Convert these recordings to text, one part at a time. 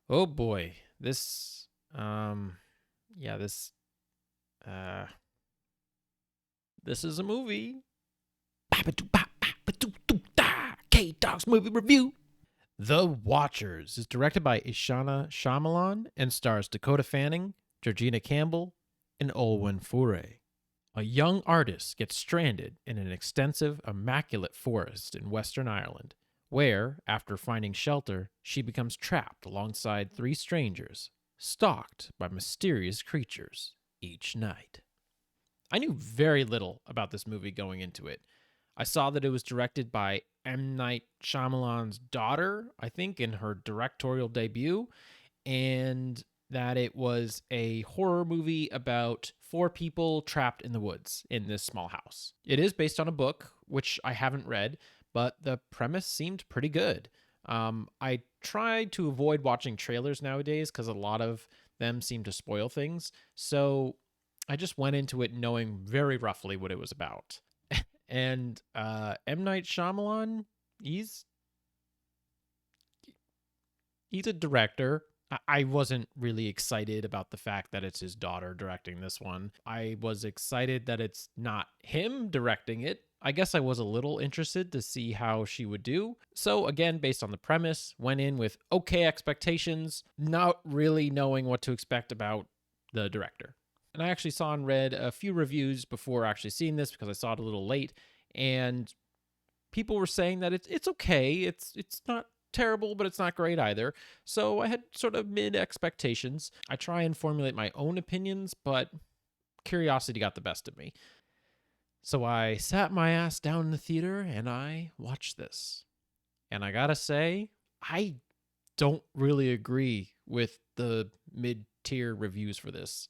Oh boy. Yeah, uh, this is a movie. K-Dog's movie review. The Watchers is directed by Ishana Shyamalan and stars Dakota Fanning, Georgina Campbell, and Olwen Fouray. A young artist gets stranded in an extensive, immaculate forest in Western Ireland, where, after finding shelter, she becomes trapped alongside three strangers, stalked by mysterious creatures each night. I knew very little about this movie going into it. I saw that it was directed by M. Night Shyamalan's daughter, I think, in her directorial debut, and that it was a horror movie about four people trapped in the woods in this small house. It is based on a book, which I haven't read, but the premise seemed pretty good. I try to avoid watching trailers nowadays because a lot of them seem to spoil things. So I just went into it knowing very roughly what it was about. And M. Night Shyamalan, he's he's a director. I wasn't really excited about the fact that it's his daughter directing this one. I was excited that it's not him directing it. I guess I was a little interested to see how she would do. So, again, based on the premise, went in with okay expectations, not really knowing what to expect about the director. And I actually saw and read a few reviews before actually seeing this because I saw it a little late. And people were saying that it's okay. It's not terrible, but it's not great either. So I had sort of mid expectations. I try and formulate my own opinions, but curiosity got the best of me. So I sat my ass down in the theater and I watched this. And I gotta say, I don't really agree with the mid tier reviews for this.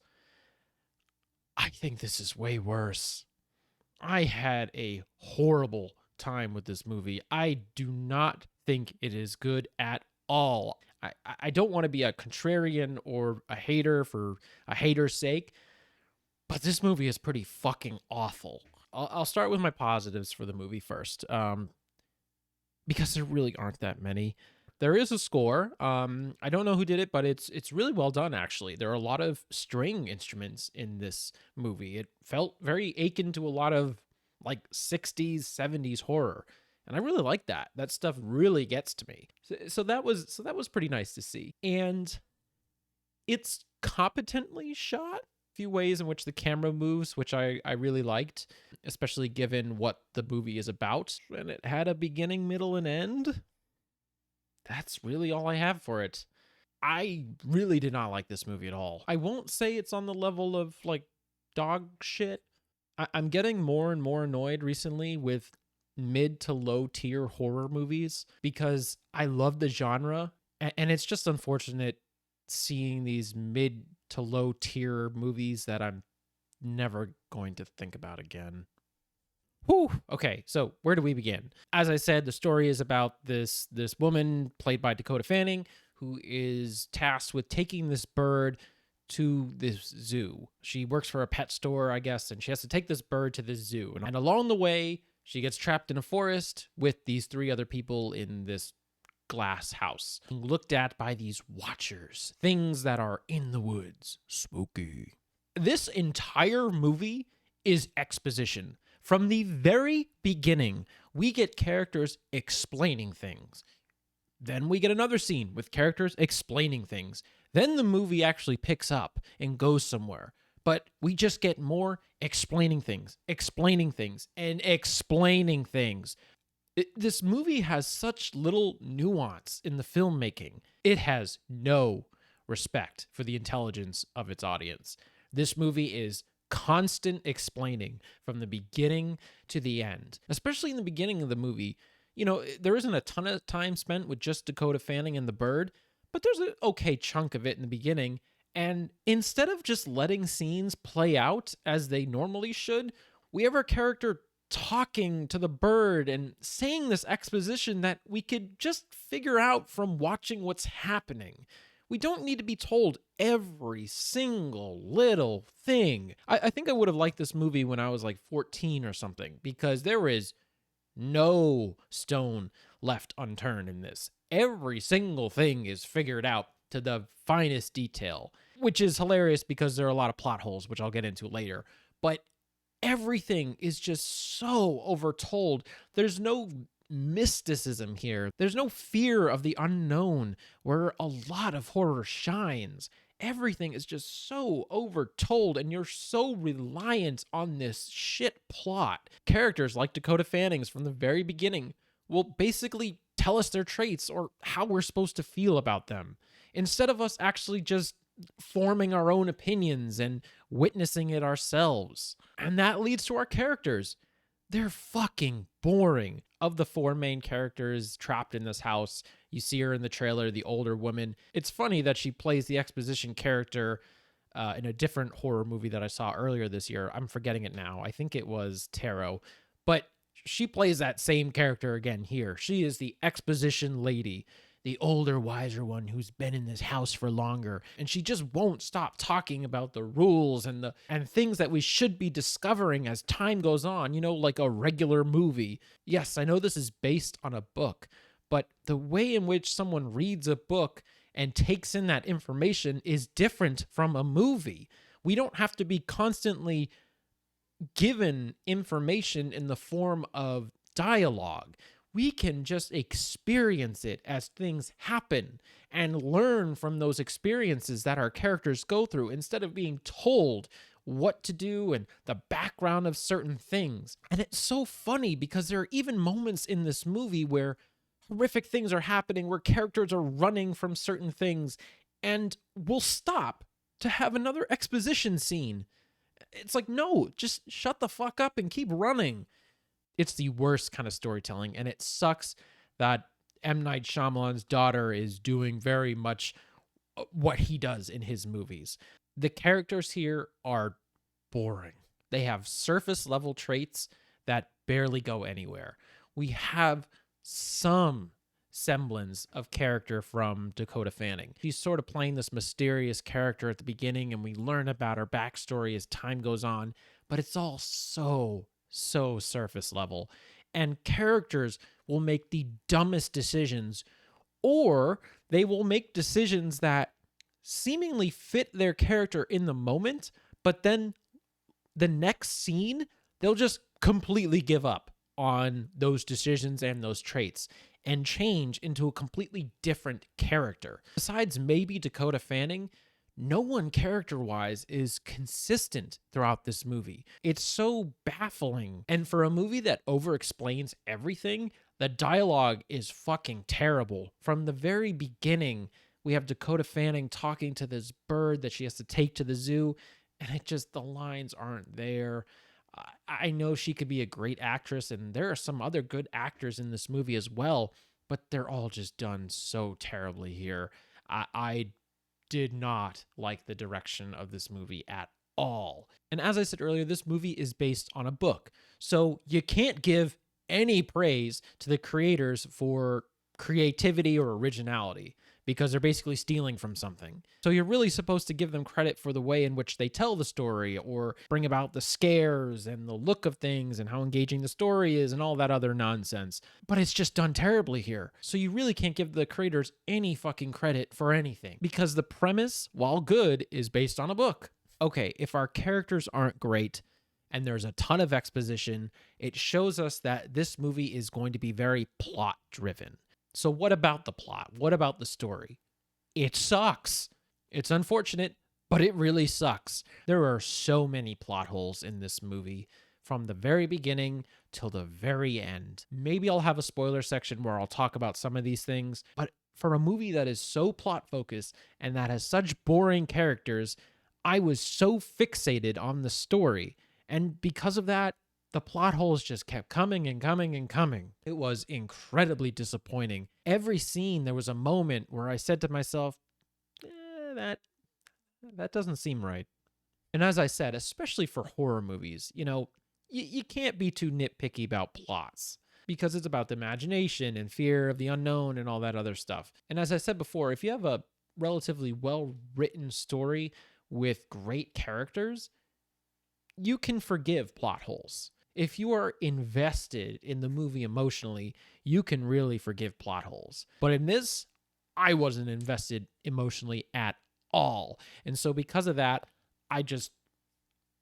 I think this is way worse. I had a horrible time with this movie. I do not think it is good at all. I don't want to be a contrarian or a hater for a hater's sake, but this movie is pretty fucking awful. I'll start with my positives for the movie first, because there really aren't that many. There is a score. I don't know who did it, but it's really well done. Actually, there are a lot of string instruments in this movie. It felt very akin to a lot of like 60s, 70s horror, and I really like that. That stuff really gets to me. So that was pretty nice to see, and it's competently shot. Few ways in which the camera moves, which I really liked, especially given what the movie is about. And it had a beginning, middle, and end. That's really all I have for it. I really did not like this movie at all. I won't say it's on the level of like dog shit. I'm getting more and more annoyed recently with mid to low tier horror movies because I love the genre, and it's just unfortunate seeing these mid to low tier movies that I'm never going to think about again. Whew. Okay, so where do we begin? As I said, the story is about this woman played by Dakota Fanning who is tasked with taking this bird to this zoo. She works for a pet store, I guess, and she has to take this bird to this zoo. And along the way, she gets trapped in a forest with these three other people in this glass house, looked at by these watchers, things that are in the woods. Spooky. This entire movie is exposition. From the very beginning, we get characters explaining things. Then we get another scene with characters explaining things. Then the movie actually picks up and goes somewhere. But we just get more explaining things, and explaining things. This movie has such little nuance in the filmmaking. It has no respect for the intelligence of its audience. This movie is constant explaining from the beginning to the end, especially in the beginning of the movie. You know, there isn't a ton of time spent with just Dakota Fanning and the bird, but there's an okay chunk of it in the beginning. And instead of just letting scenes play out as they normally should, we have our character talking to the bird and saying this exposition that we could just figure out from watching what's happening. We don't need to be told every single little thing. I think I would have liked this movie when I was like 14 or something, because there is no stone left unturned in this. Every single thing is figured out to the finest detail, which is hilarious because there are a lot of plot holes, which I'll get into later. But everything is just so overtold. There's no mysticism here. There's no fear of the unknown where a lot of horror shines. Everything is just so overtold, and you're so reliant on this shit plot. Characters like Dakota Fanning's from the very beginning will basically tell us their traits or how we're supposed to feel about them, instead of us actually just forming our own opinions and witnessing it ourselves. And that leads to our characters. They're fucking boring. Of the four main characters trapped in this house, you see her in the trailer, the older woman. It's funny that she plays the exposition character in a different horror movie that I saw earlier this year. I'm forgetting it now. I think it was Tarot. But she plays that same character again here. She is the exposition lady, the older, wiser one who's been in this house for longer, and she just won't stop talking about the rules and things that we should be discovering as time goes on, like a regular movie. Yes, I know this is based on a book, but the way in which someone reads a book and takes in that information is different from a movie. We don't have to be constantly given information in the form of dialogue. We can just experience it as things happen and learn from those experiences that our characters go through instead of being told what to do and the background of certain things. And it's so funny because there are even moments in this movie where horrific things are happening, where characters are running from certain things, and we'll stop to have another exposition scene. It's like, no, just shut the fuck up and keep running. It's the worst kind of storytelling, and it sucks that M. Night Shyamalan's daughter is doing very much what he does in his movies. The characters here are boring. They have surface level traits that barely go anywhere. We have some semblance of character from Dakota Fanning. She's sort of playing this mysterious character at the beginning, and we learn about her backstory as time goes on, but it's all so surface level. And characters will make the dumbest decisions, or they will make decisions that seemingly fit their character in the moment, but then the next scene, they'll just completely give up on those decisions and those traits and change into a completely different character. Besides maybe Dakota Fanning, no one character-wise is consistent throughout this movie. It's so baffling. And for a movie that over-explains everything, the dialogue is fucking terrible. From the very beginning, we have Dakota Fanning talking to this bird that she has to take to the zoo, and the lines aren't there. I know she could be a great actress, and there are some other good actors in this movie as well, but they're all just done so terribly here. I did not like the direction of this movie at all. And as I said earlier, this movie is based on a book. So you can't give any praise to the creators for creativity or originality, because they're basically stealing from something. So you're really supposed to give them credit for the way in which they tell the story or bring about the scares and the look of things and how engaging the story is and all that other nonsense. But it's just done terribly here. So you really can't give the creators any fucking credit for anything, because the premise, while good, is based on a book. Okay, if our characters aren't great and there's a ton of exposition, it shows us that this movie is going to be very plot driven. So what about the plot? What about the story? It sucks. It's unfortunate, but it really sucks. There are so many plot holes in this movie from the very beginning till the very end. Maybe I'll have a spoiler section where I'll talk about some of these things, but for a movie that is so plot focused and that has such boring characters, I was so fixated on the story. And because of that, the plot holes just kept coming and coming and coming. It was incredibly disappointing. Every scene, there was a moment where I said to myself, that doesn't seem right. And as I said, especially for horror movies, you can't be too nitpicky about plots, because it's about the imagination and fear of the unknown and all that other stuff. And as I said before, if you have a relatively well-written story with great characters, you can forgive plot holes. If you are invested in the movie emotionally, you can really forgive plot holes. But in this, I wasn't invested emotionally at all. And so because of that, I just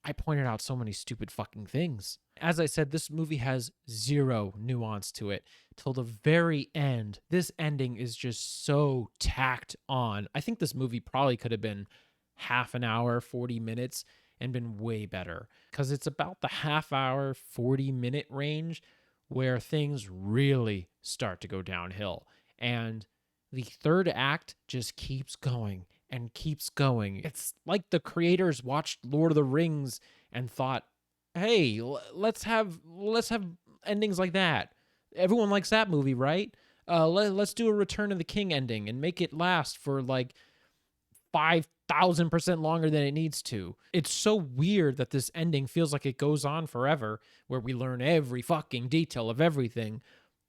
I pointed out so many stupid fucking things. As I said, this movie has zero nuance to it till the very end. This ending is just so tacked on. I think this movie probably could have been half an hour, 40 minutes, and been way better because it's about the half hour, 40-minute range where things really start to go downhill. And the third act just keeps going and keeps going. It's like the creators watched Lord of the Rings and thought, "Hey, let's have endings like that. Everyone likes that movie, right? Let's do a Return of the King ending and make it last for like 5,000% longer than it needs to." It's so weird that this ending feels like it goes on forever, where we learn every fucking detail of everything,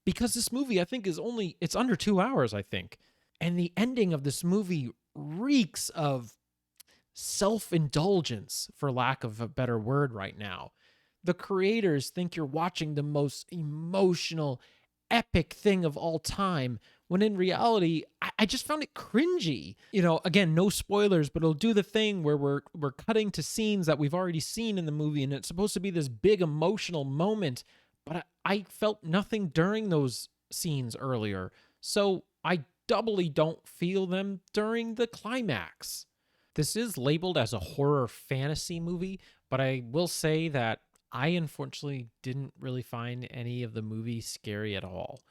because this movie, I think, it's under 2 hours, I think. And the ending of this movie reeks of self-indulgence, for lack of a better word right now. The creators think you're watching the most emotional, epic thing of all time, when in reality, I just found it cringy. Again, no spoilers, but it'll do the thing where we're cutting to scenes that we've already seen in the movie, and it's supposed to be this big emotional moment, but I felt nothing during those scenes earlier. So I doubly don't feel them during the climax. This is labeled as a horror fantasy movie, but I will say that I unfortunately didn't really find any of the movie scary at all.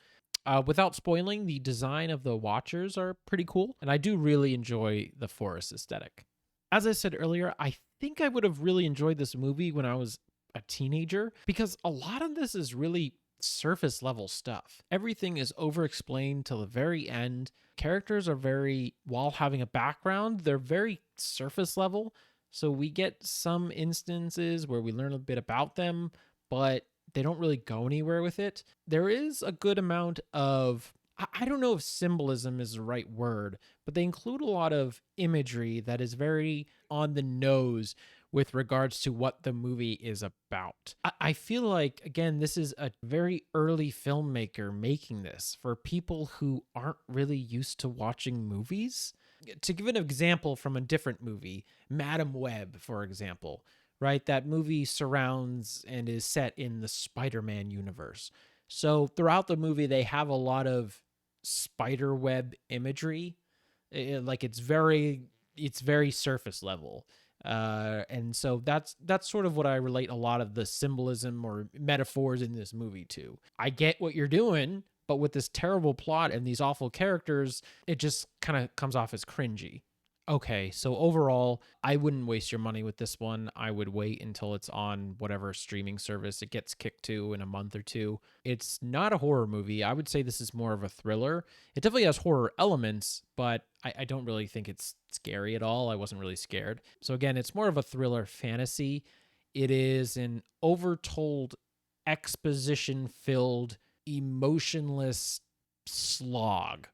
Without spoiling, the design of the Watchers are pretty cool, and I do really enjoy the forest aesthetic. As I said earlier, I think I would have really enjoyed this movie when I was a teenager, because a lot of this is really surface level stuff. Everything is over explained till the very end. Characters are while having a background, they're very surface level. So we get some instances where we learn a bit about them, but they don't really go anywhere with it. There is a good amount of, I don't know if symbolism is the right word, but they include a lot of imagery that is very on the nose with regards to what the movie is about. I feel like, again, this is a very early filmmaker making this for people who aren't really used to watching movies. To give an example from a different movie, Madam Web, for example, right? That movie surrounds and is set in the Spider-Man universe. So throughout the movie, they have a lot of spider web imagery. Like it's very surface level. And so that's sort of what I relate a lot of the symbolism or metaphors in this movie to. I get what you're doing, but with this terrible plot and these awful characters, it just kind of comes off as cringy. Okay, so overall, I wouldn't waste your money with this one. I would wait until it's on whatever streaming service it gets kicked to in a month or two. It's not a horror movie. I would say this is more of a thriller. It definitely has horror elements, but I don't really think it's scary at all. I wasn't really scared. So again, it's more of a thriller fantasy. It is an overtold, exposition-filled, emotionless slog.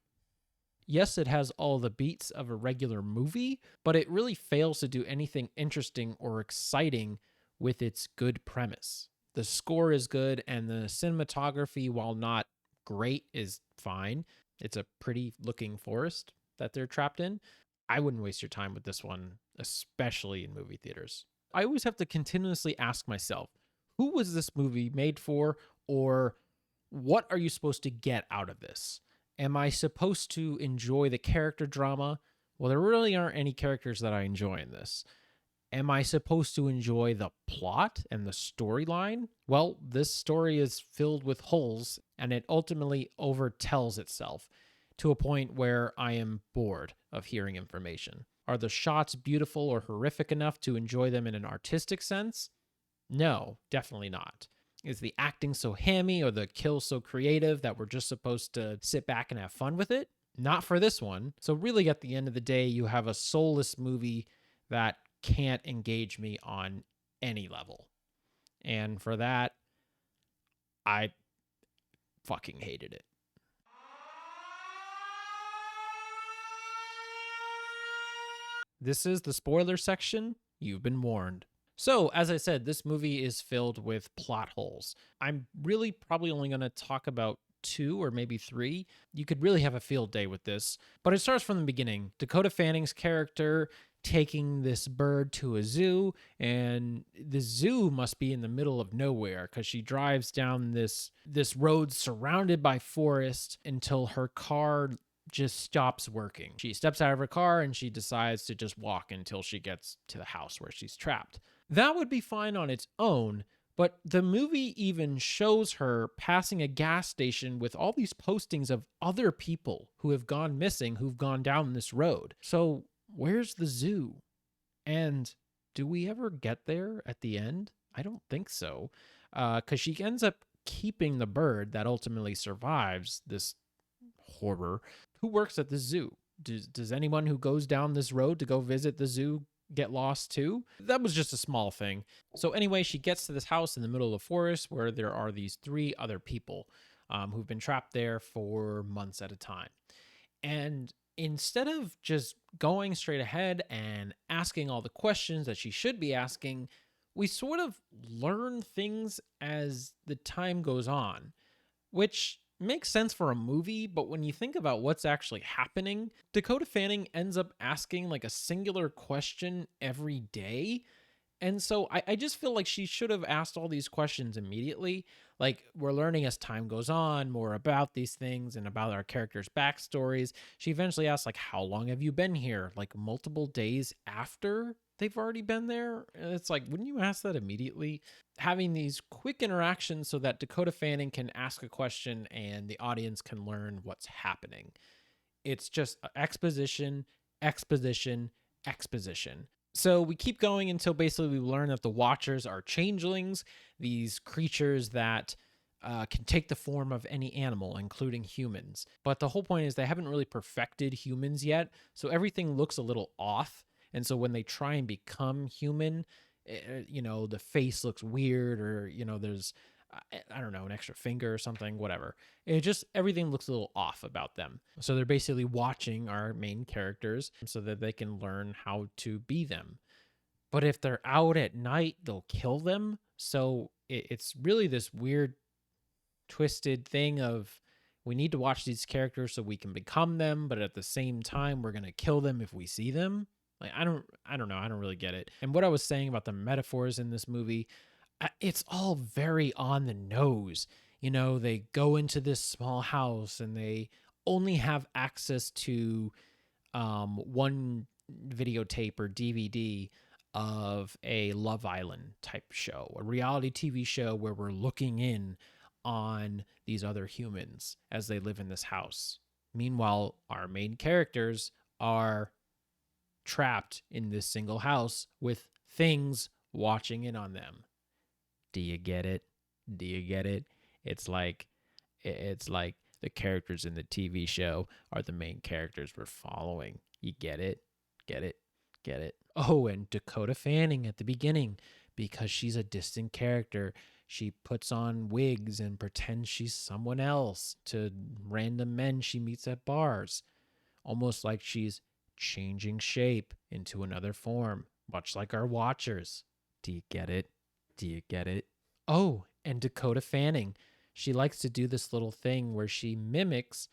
Yes, it has all the beats of a regular movie, but it really fails to do anything interesting or exciting with its good premise. The score is good, and the cinematography, while not great, is fine. It's a pretty looking forest that they're trapped in. I wouldn't waste your time with this one, especially in movie theaters. I always have to continuously ask myself, who was this movie made for, or what are you supposed to get out of this? Am I supposed to enjoy the character drama? Well, there really aren't any characters that I enjoy in this. Am I supposed to enjoy the plot and the storyline? Well, this story is filled with holes, and it ultimately overtells itself to a point where I am bored of hearing information. Are the shots beautiful or horrific enough to enjoy them in an artistic sense? No, definitely not. Is the acting so hammy or the kill so creative that we're just supposed to sit back and have fun with it? Not for this one. So really, at the end of the day, you have a soulless movie that can't engage me on any level. And for that, I fucking hated it. This is the spoiler section. You've been warned. So, as I said, this movie is filled with plot holes. I'm really probably only going to talk about 2 or maybe 3. You could really have a field day with this. But it starts from the beginning. Dakota Fanning's character taking this bird to a zoo, and the zoo must be in the middle of nowhere because she drives down this road surrounded by forest until her car just stops working. She steps out of her car and she decides to just walk until she gets to the house where she's trapped. That would be fine on its own, but the movie even shows her passing a gas station with all these postings of other people who have gone missing, who've gone down this road. So, where's the zoo? And do we ever get there at the end? I don't think so. Because she ends up keeping the bird that ultimately survives this horror. Who works at the zoo? Does anyone who goes down this road to go visit the zoo get lost too? That was just a small thing. So anyway, she gets to this house in the middle of the forest where there are these 3 other people who've been trapped there for months at a time. And instead of just going straight ahead and asking all the questions that she should be asking, we sort of learn things as the time goes on, which makes sense for a movie, but when you think about what's actually happening, Dakota Fanning ends up asking like a singular question every day. And so I just feel like she should have asked all these questions immediately. Like, we're learning as time goes on more about these things and about our characters' backstories. She eventually asks, like, how long have you been here? Like, multiple days after they've already been there? And it's like, wouldn't you ask that immediately? Having these quick interactions so that Dakota Fanning can ask a question and the audience can learn what's happening. It's just exposition, exposition, exposition. So we keep going until basically we learn that the Watchers are changelings, these creatures that can take the form of any animal, including humans. But the whole point is they haven't really perfected humans yet, so everything looks a little off. And so when they try and become human, the face looks weird, or, there's, I don't know, an extra finger or something, whatever. It just, everything looks a little off about them. So they're basically watching our main characters so that they can learn how to be them. But if they're out at night, they'll kill them. So it's really this weird, twisted thing of, we need to watch these characters so we can become them, but at the same time, we're going to kill them if we see them. Like, I don't know. I don't really get it. And what I was saying about the metaphors in this movie, it's all very on the nose. They go into this small house and they only have access to one videotape or DVD of a Love Island type show, a reality TV show where we're looking in on these other humans as they live in this house. Meanwhile, our main characters are trapped in this single house with things watching in on them. Do you get it? Do you get it? It's like the characters in the TV show are the main characters we're following. You get it? Get it? Get it? Oh, and Dakota Fanning at the beginning, because she's a distant character, she puts on wigs and pretends she's someone else to random men she meets at bars, almost like she's changing shape into another form, much like our Watchers. Do you get it? Do you get it? Oh, and Dakota Fanning. She likes to do this little thing where she mimics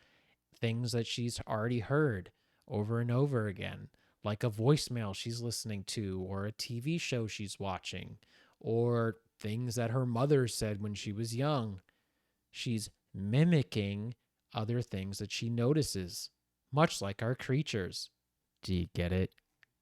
things that she's already heard over and over again, like a voicemail she's listening to, or a TV show she's watching, or things that her mother said when she was young. She's mimicking other things that she notices, much like our creatures. Do you get it?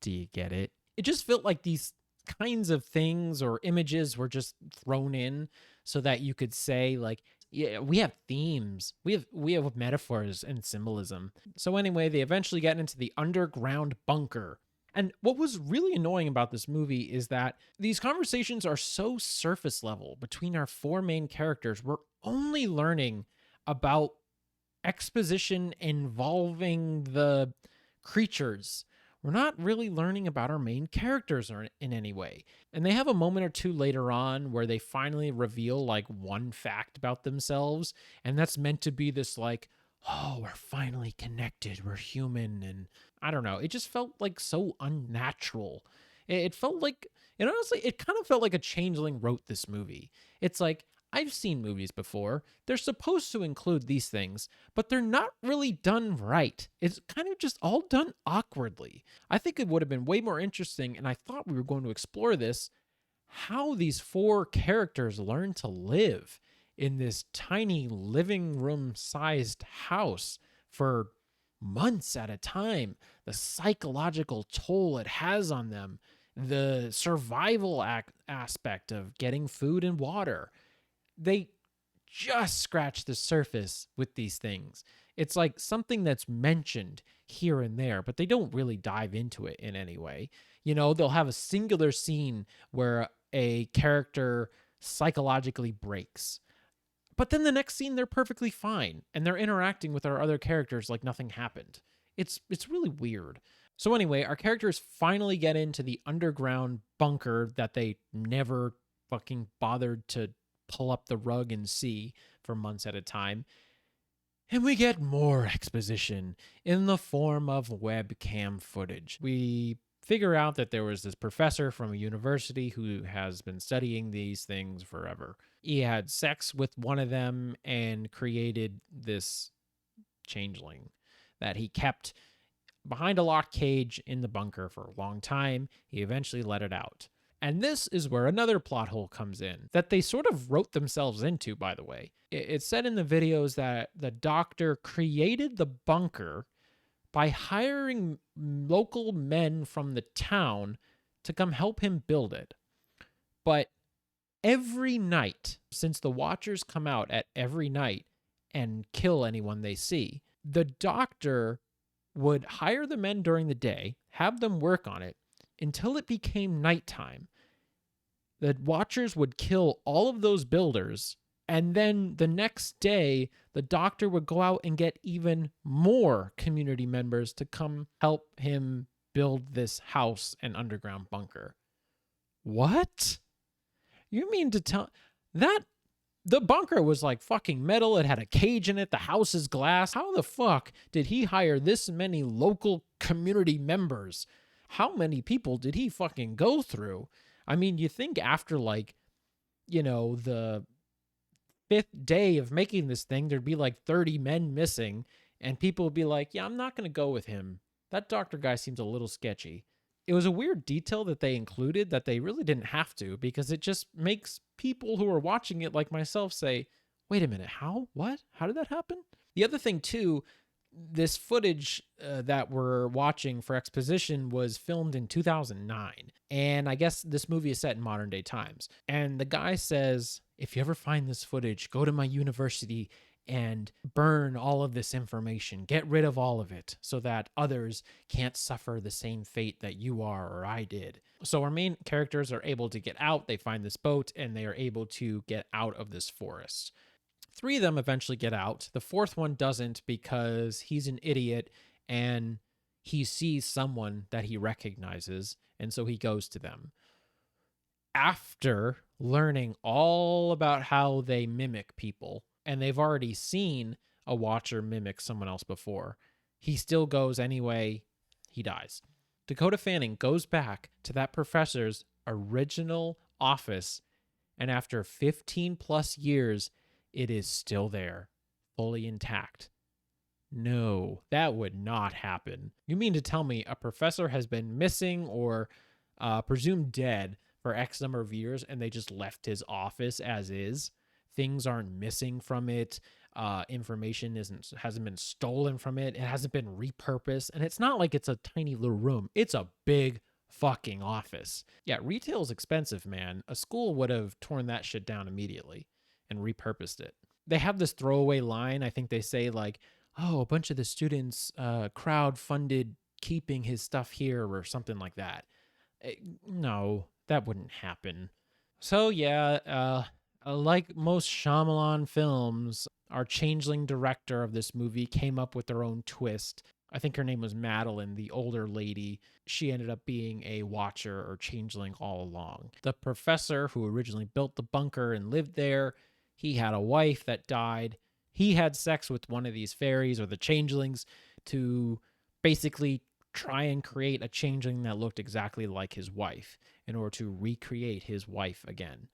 Do you get it? It just felt like these kinds of things or images were just thrown in so that you could say, like, yeah, we have themes, we have metaphors and symbolism. So anyway, they eventually get into the underground bunker. And what was really annoying about this movie is that these conversations are so surface level between our 4 main characters. We're only learning about exposition involving the creatures. We're not really learning about our main characters in any way. And they have a moment or two later on where they finally reveal like one fact about themselves. And that's meant to be this like, oh, we're finally connected. We're human. And I don't know. It just felt like so unnatural. It felt like, and honestly, it kind of felt like a changeling wrote this movie. It's like, I've seen movies before. They're supposed to include these things, but they're not really done right. It's kind of just all done awkwardly. I think it would have been way more interesting, and I thought we were going to explore this, how these four characters learn to live in this tiny living room sized house for months at a time, the psychological toll it has on them, the survival aspect of getting food and water. They just scratch the surface with these things. It's like something that's mentioned here and there, but they don't really dive into it in any way. You know, they'll have a singular scene where a character psychologically breaks. But then the next scene they're perfectly fine and they're interacting with our other characters like nothing happened. It's really weird. So anyway, our characters finally get into the underground bunker that they never fucking bothered to pull up the rug and see for months at a time. And we get more exposition in the form of webcam footage. We figure out that there was this professor from a university who has been studying these things forever. He had sex with one of them and created this changeling that he kept behind a locked cage in the bunker for a long time. He eventually let it out. And this is where another plot hole comes in that they sort of wrote themselves into, by the way. It's said in the videos that the doctor created the bunker by hiring local men from the town to come help him build it. But every night, since the Watchers come out at every night and kill anyone they see, the doctor would hire the men during the day, have them work on it until it became nighttime. The Watchers would kill all of those builders, and then the next day, the doctor would go out and get even more community members to come help him build this house and underground bunker. What? You mean to tell that the bunker was like fucking metal? It had a cage in it. The house is glass. How the fuck did he hire this many local community members? How many people did he fucking go through? I mean, you think after like, you know, the 5th day of making this thing, there'd be like 30 men missing, and people would be like, yeah, I'm not going to go with him. That doctor guy seems a little sketchy. It was a weird detail that they included that they really didn't have to, because it just makes people who are watching it like myself say, wait a minute, how? What? How did that happen? The other thing too, this footage that we're watching for exposition was filmed in 2009. And I guess this movie is set in modern day times. And the guy says, if you ever find this footage, go to my university and burn all of this information. Get rid of all of it so that others can't suffer the same fate that you are or I did. So our main characters are able to get out. They find this boat and they are able to get out of this forest. 3 of them eventually get out. The 4th one doesn't because he's an idiot and he sees someone that he recognizes, and so he goes to them. After learning all about how they mimic people, and they've already seen a Watcher mimic someone else before, he still goes anyway. He dies. Dakota Fanning goes back to that professor's original office, and after 15 plus years, it is still there, fully intact. No, that would not happen. You mean to tell me a professor has been missing or presumed dead for X number of years and they just left his office as is? Things aren't missing from it. Information hasn't been stolen from it. It hasn't been repurposed. And it's not like it's a tiny little room. It's a big fucking office. Yeah, retail is expensive, man. A school would have torn that shit down immediately and repurposed it. They have this throwaway line. I think they say like, oh, a bunch of the students crowd-funded keeping his stuff here or something like that. No, that wouldn't happen. So yeah, like most Shyamalan films, our changeling director of this movie came up with their own twist. I think her name was Madeline, the older lady. She ended up being a Watcher or changeling all along. The professor who originally built the bunker and lived there, he had a wife that died. He had sex with one of these fairies or the changelings to basically try and create a changeling that looked exactly like his wife in order to recreate his wife again.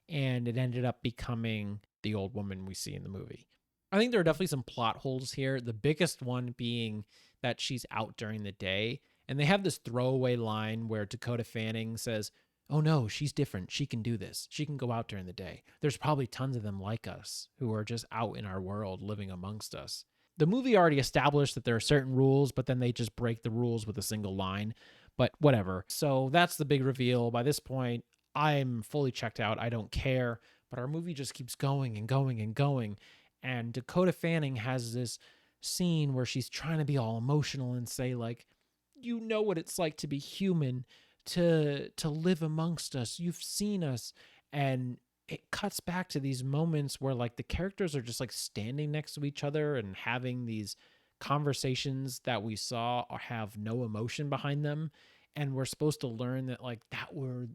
and it ended up becoming the old woman we see in the movie. I think there are definitely some plot holes here. The biggest one being that she's out during the day. And they have this throwaway line where Dakota Fanning says, "Oh no, she's different. She can do this. She can go out during the day. There's probably tons of them like us who are just out in our world living amongst us." The movie already established that there are certain rules, but then they just break the rules with a single line. But whatever. So that's the big reveal. By this point, I'm fully checked out. I don't care. But our movie just keeps going and going and going. And Dakota Fanning has this scene where she's trying to be all emotional and say, like, you know what it's like to be human, to live amongst us. You've seen us. And it cuts back to these moments where like the characters are just like standing next to each other and having these conversations that we saw or have no emotion behind them, and we're supposed to learn that like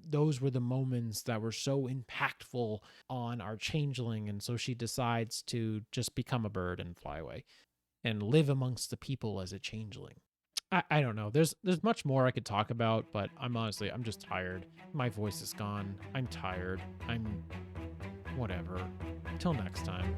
those were the moments that were so impactful on our changeling, and so she decides to just become a bird and fly away and live amongst the people as a changeling. I don't know. There's much more I could talk about, but I'm just tired. My voice is gone. I'm tired. I'm whatever. Till next time.